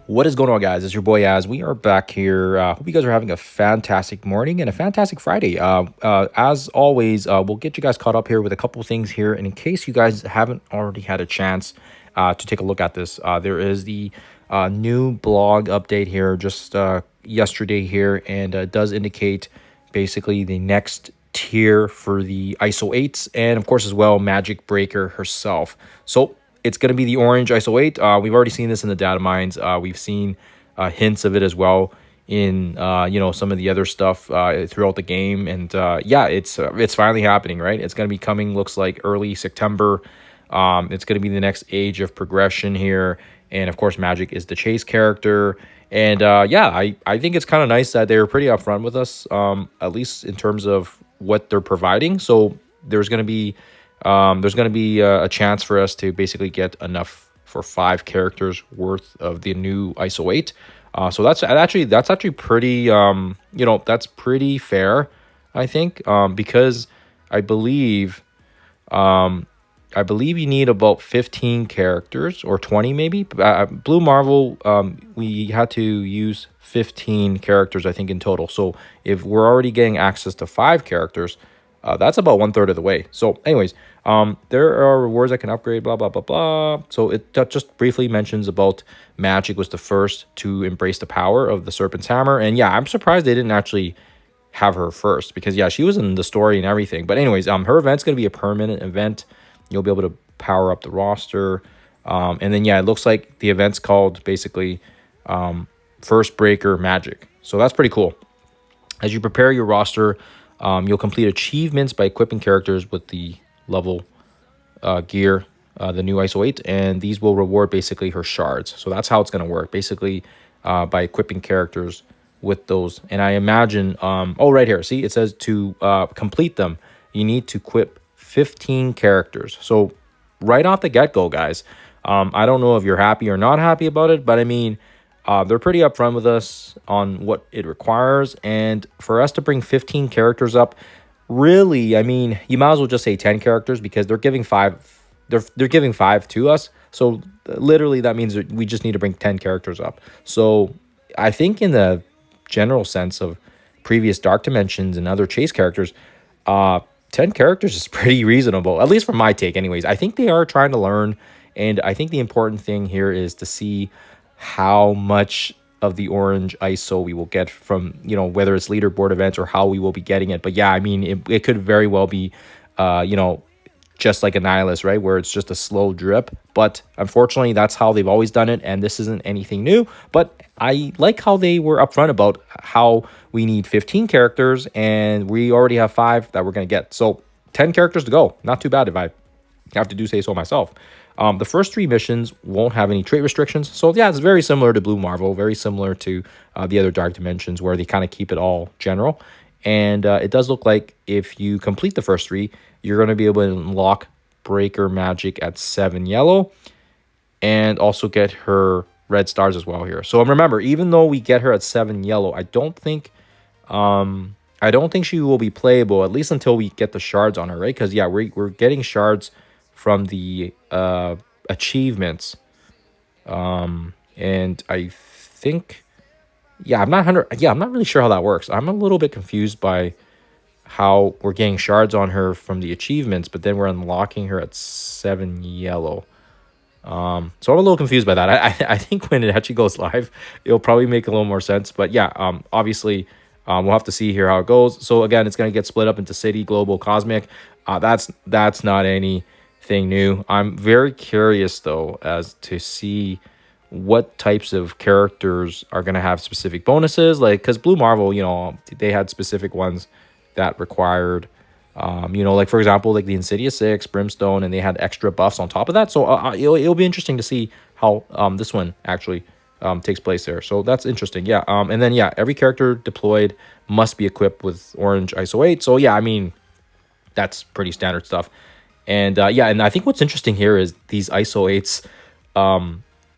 What is going on, guys? It's your boy Az. We are back here. Hope you guys are having a fantastic morning and a fantastic Friday. As always, we'll get you guys caught up here with a couple of things here. And in case you guys haven't already had a chance to take a look at this, there is the new blog update here just yesterday here, and it does indicate basically the next tier for the ISO 8s, and of course as well Magic Breaker herself. So it's going to be the orange ISO 8. We've already seen this in the data mines. We've seen hints of it as well in some of the other stuff throughout the game, and yeah, it's finally happening, right? It's going to be coming, looks like early September. It's going to be the next age of progression here, and of course Magic is the chase character. And yeah, I think it's kind of nice that they're pretty upfront with us, at least in terms of what they're providing. So there's going to be a chance for us to basically get enough for 5 characters worth of the new ISO 8. So that's actually pretty that's pretty fair, I think, because I believe you need about 15 characters or 20 maybe. Blue Marvel, we had to use 15 characters, I think, in total. So if we're already getting access to 5 characters, that's about 1/3 of the way. So anyways, there are rewards that can upgrade, blah, blah, blah, blah. So it just briefly mentions about Magik was the first to embrace the power of the Serpent's Hammer. And yeah, I'm surprised they didn't actually have her first, because yeah, she was in the story and everything. But anyways, her event's going to be a permanent event. You'll be able to power up the roster. And then yeah, it looks like the event's called basically First Breaker Magic. So that's pretty cool. As you prepare your roster, you'll complete achievements by equipping characters with the level gear, the new ISO 8, and these will reward basically her shards. So that's how it's going to work, basically by equipping characters with those. And I imagine, right here, see, it says to complete them, you need to equip 15 characters. So right off the get-go, guys, I don't know if you're happy or not happy about it, but I mean, they're pretty upfront with us on what it requires. And for us to bring 15 characters up, really, I mean, you might as well just say 10 characters, because they're giving 5. They're giving 5 to us. So literally that means that we just need to bring 10 characters up. So I think in the general sense of previous Dark Dimensions and other chase characters, 10 characters is pretty reasonable, at least from my take anyways. I think they are trying to learn, and I think the important thing here is to see how much of the orange ISO we will get from, whether it's leaderboard events or how we will be getting it. But yeah, I mean, it could very well be, just like a Nihilus, right? Where it's just a slow drip. But unfortunately, that's how they've always done it. And this isn't anything new. But I like how they were upfront about how we need 15 characters and we already have 5 that we're going to get. So 10 characters to go. Not too bad if I have to say so myself. The first 3 missions won't have any trait restrictions. So yeah, it's very similar to Blue Marvel, very similar to the other Dark Dimensions, where they kind of keep it all general. And it does look like if you complete the first 3, you're going to be able to unlock Breaker Magic at 7 yellow and also get her red stars as well here. So remember, even though we get her at 7 yellow, I don't think she will be playable, at least until we get the shards on her, right? Because yeah, we're getting shards from the achievements, and I think, yeah, I'm not really sure how that works. I'm a little bit confused by how we're getting shards on her from the achievements, but then we're unlocking her at 7 yellow. So I'm a little confused by that. I think when it actually goes live, it'll probably make a little more sense. But yeah, obviously, we'll have to see here how it goes. So again, it's going to get split up into City, Global, Cosmic. That's not anything new. I'm very curious though as to see what types of characters are going to have specific bonuses, like, because Blue Marvel, they had specific ones that required, like for example, like the Insidious 6, Brimstone, and they had extra buffs on top of that. So it'll be interesting to see how this one actually takes place there. So that's interesting. Yeah. And then yeah, every character deployed must be equipped with orange ISO 8. So yeah, I mean, that's pretty standard stuff. And yeah, and I think what's interesting here is these ISO 8s,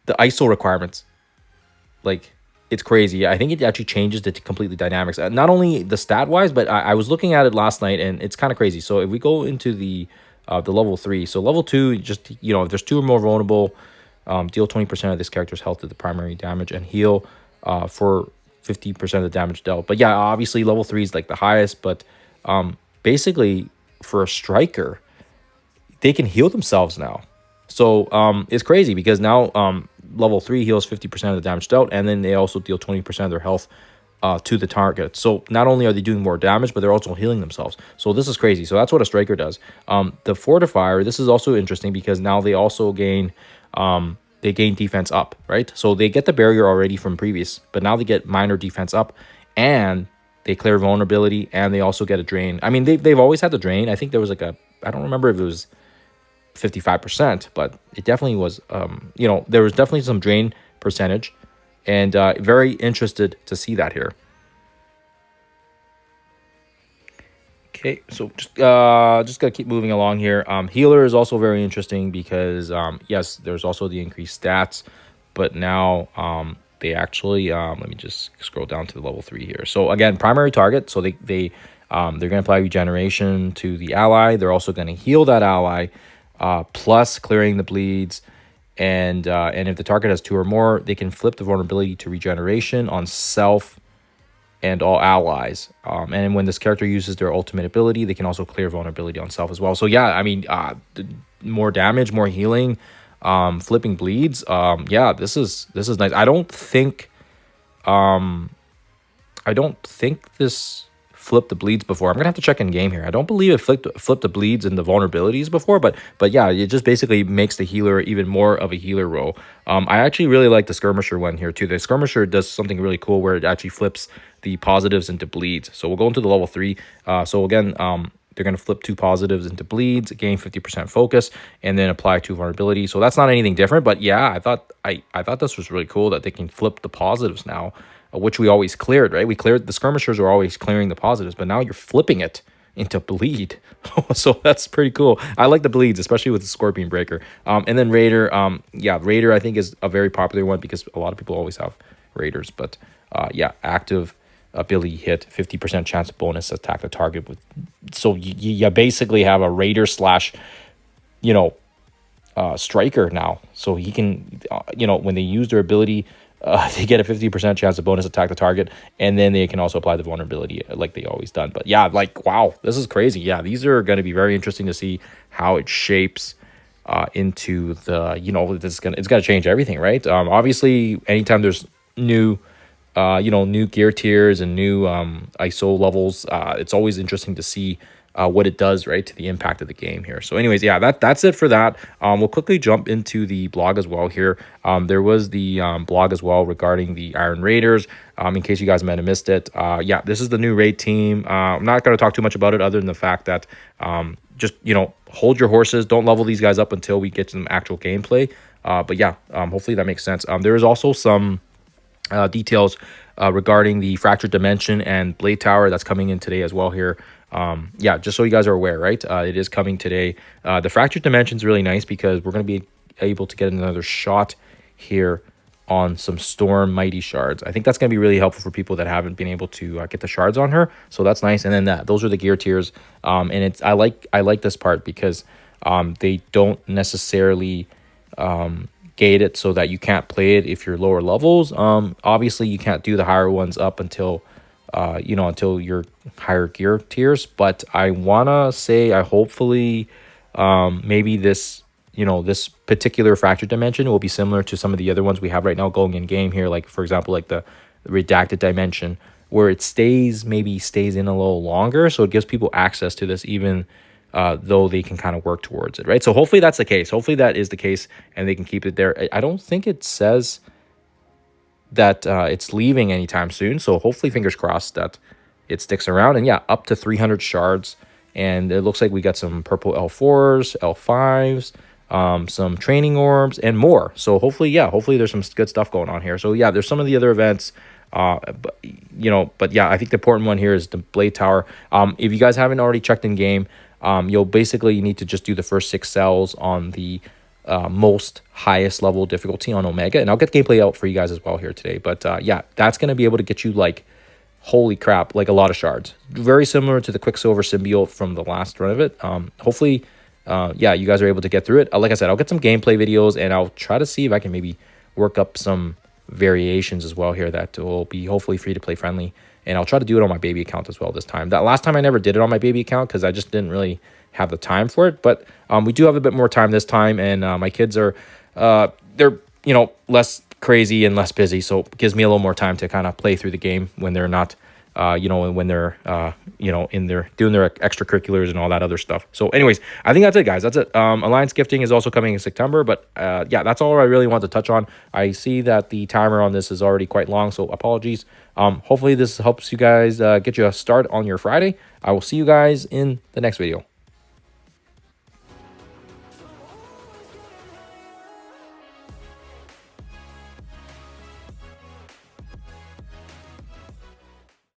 the ISO requirements, like, it's crazy. I think it actually changes the completely dynamics, not only the stat wise, but I was looking at it last night and it's kind of crazy. So if we go into the level 3, so level 2, just, if there's 2 or more vulnerable Deal 20% of this character's health to the primary damage and heal for 50% of the damage dealt. But yeah, obviously level 3 is like the highest, but basically for a striker, they can heal themselves now. So it's crazy because now level 3 heals 50% of the damage dealt, and then they also deal 20% of their health to the target. So not only are they doing more damage, but they're also healing themselves. So this is crazy. So that's what a striker does. The fortifier, this is also interesting because now they also gain defense up, right? So they get the barrier already from previous, but now they get minor defense up, and they clear vulnerability, and they also get a drain. I mean, they've always had the drain. I think there was like I don't remember if it was 55%, but it definitely was, there was definitely some drain percentage, and very interested to see that here. Okay, so just gotta keep moving along here. Healer is also very interesting because yes, there's also the increased stats, but now they actually let me just scroll down to the level 3 here. So again, primary target. So they're gonna apply regeneration to the ally. They're also gonna heal that ally, plus clearing the bleeds. And if the target has 2 or more, they can flip the vulnerability to regeneration on self and all allies. And when this character uses their ultimate ability, they can also clear vulnerability on self as well. So yeah, I mean, more damage, more healing, flipping bleeds. Yeah, this is nice. I don't think this flipped the bleeds before. I'm gonna have to check in game here. I don't believe it flipped the bleeds and the vulnerabilities before, but yeah, it just basically makes the healer even more of a healer role. I actually really like the skirmisher one here too. The skirmisher does something really cool where it actually flips the positives into bleeds. So we'll go into the level 3. So again, they're going to flip 2 positives into bleeds, gain 50% focus, and then apply 2 vulnerability. So that's not anything different, but yeah, I thought this was really cool that they can flip the positives now, which we always cleared, right? We cleared the skirmishers are always clearing the positives, but now you're flipping it into bleed. So that's pretty cool. I like the bleeds, especially with the Scorpion Breaker. And then Raider, yeah, Raider I think is a very popular one because a lot of people always have Raiders, but yeah, active ability hit, 50% chance bonus attack the target with. So you basically have a Raider slash, striker now. So he can, when they use their ability, they get a 50% chance of bonus attack the target, and then they can also apply the vulnerability like they always done. But yeah, like, wow, this is crazy. Yeah, these are going to be very interesting to see how it shapes into the, it's gonna change everything, right? Obviously, anytime there's new gear tiers and new ISO levels, it's always interesting to see what it does, right, to the impact of the game here. So anyways, yeah, that's it for that. We'll quickly jump into the blog as well here. There was the blog as well regarding the Iron Raiders, in case you guys might have missed it. Yeah, this is the new raid team. I'm not going to talk too much about it other than the fact that just, hold your horses. Don't level these guys up until we get to some actual gameplay. But yeah, hopefully that makes sense. There is also some details regarding the Fractured Dimension and Blade Tower that's coming in today as well here. Yeah, just so you guys are aware, right? It is coming today. The Fractured Dimension is really nice because we're going to be able to get another shot here on some Storm Mighty Shards. I think that's going to be really helpful for people that haven't been able to get the shards on her. So that's nice. And then those are the gear tiers. And I like this part because they don't necessarily gate it so that you can't play it if you're lower levels. Obviously you can't do the higher ones up until until your higher gear tiers, but I wanna say I hopefully maybe this this particular Fractured Dimension will be similar to some of the other ones we have right now going in game here, like for example like the Redacted Dimension, where it stays in a little longer, so it gives people access to this even though they can kind of work towards it, right? So hopefully that's the case. Hopefully that is the case and they can keep it there. I don't think it says that it's leaving anytime soon, so hopefully fingers crossed that it sticks around. And yeah, up to 300 shards, and it looks like we got some purple L4s, L5s, some training orbs and more. So hopefully there's some good stuff going on here. So yeah, there's some of the other events, but yeah, I think the important one here is the Blade Tower. If you guys haven't already checked in game, you'll basically need to just do the first 6 cells on the most highest level difficulty on Omega, and I'll get gameplay out for you guys as well here today. But yeah, that's going to be able to get you, like, holy crap, like a lot of shards, very similar to the Quicksilver symbiote from the last run of it. Hopefully yeah, you guys are able to get through it. Like I said, I'll get some gameplay videos, and I'll try to see if I can maybe work up some variations as well here that will be hopefully free to play friendly. And I'll try to do it on my baby account as well this time. That last time I never did it on my baby account because I just didn't really have the time for it. But we do have a bit more time this time, and my kids are they're less crazy and less busy, so it gives me a little more time to kind of play through the game when they're not when they're in their doing their extracurriculars and all that other stuff. So anyways, I think that's it, guys. That's it. Alliance gifting is also coming in September, but yeah, that's all I really want to touch on. I see that the timer on this is already quite long, so apologies. Hopefully this helps you guys get you a start on your Friday. I will see you guys in the next video.